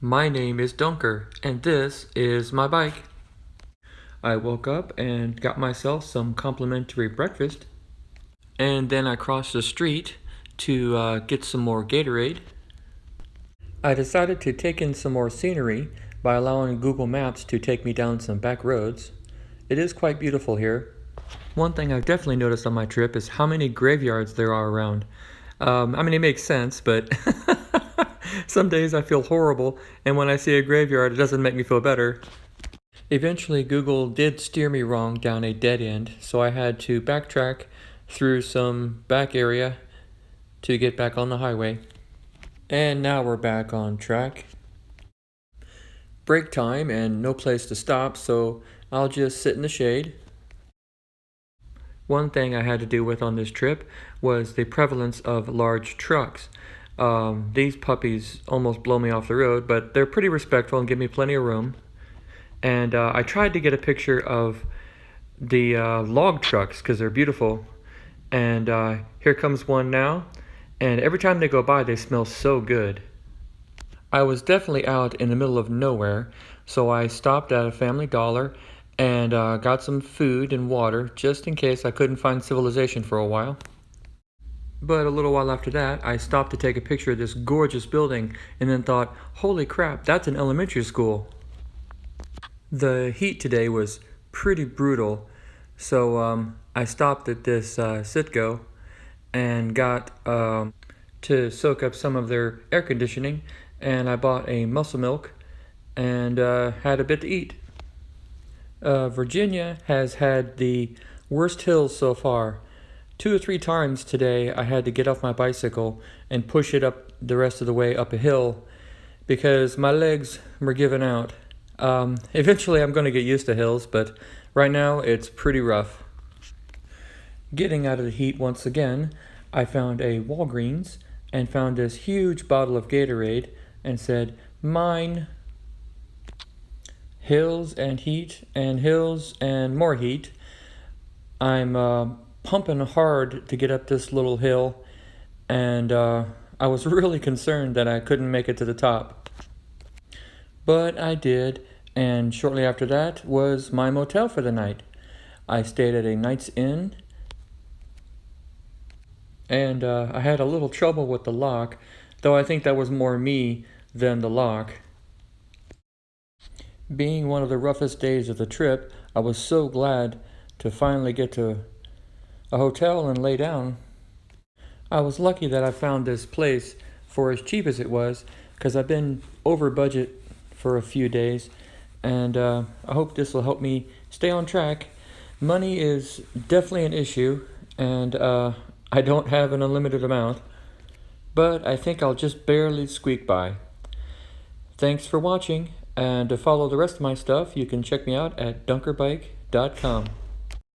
My name is Dunker, and this is my bike. I woke up and got myself some complimentary breakfast, and then I crossed the street to get some more Gatorade. I decided to take in some more scenery by allowing Google Maps to take me down some back roads. It is quite beautiful here. One thing I've definitely noticed on my trip is how many graveyards there are around. It makes sense, but some days I feel horrible, and when I see a graveyard, it doesn't make me feel better. Eventually, Google did steer me wrong down a dead end, so I had to backtrack through some back area to get back on the highway. And now we're back on track. Break time and no place to stop, so I'll just sit in the shade. One thing I had to deal with on this trip was the prevalence of large trucks. These puppies almost blow me off the road, but they're pretty respectful and give me plenty of room. And I tried to get a picture of the log trucks because they're beautiful. And here comes one now. And every time they go by, they smell so good. I was definitely out in the middle of nowhere, so I stopped at a Family Dollar and got some food and water just in case I couldn't find civilization for a while. But a little while after that, I stopped to take a picture of this gorgeous building and then thought, holy crap, that's an elementary school. The heat today was pretty brutal, so I stopped at this Citgo and got to soak up some of their air conditioning, and I bought a muscle milk and had a bit to eat. Virginia has had the worst hills so far. 2 or 3 times today I had to get off my bicycle and push it up the rest of the way up a hill because my legs were giving out. Eventually I'm going to get used to hills, but right now it's pretty rough. Getting out of the heat once again, I found a Walgreens and found this huge bottle of Gatorade and said, mine. Hills and heat and hills and more heat. I'm pumping hard to get up this little hill, and I was really concerned that I couldn't make it to the top. But I did, and shortly after that was my motel for the night. I stayed at a Night's Inn, and I had a little trouble with the lock, though I think that was more me than the lock. Being one of the roughest days of the trip, I was so glad to finally get to a hotel and lay down. I was lucky that I found this place for as cheap as it was, because I've been over budget for a few days, and I hope this will help me stay on track. Money is definitely an issue, and I don't have an unlimited amount, but I think I'll just barely squeak by. Thanks for watching. And to follow the rest of my stuff, you can check me out at dunkerbike.com.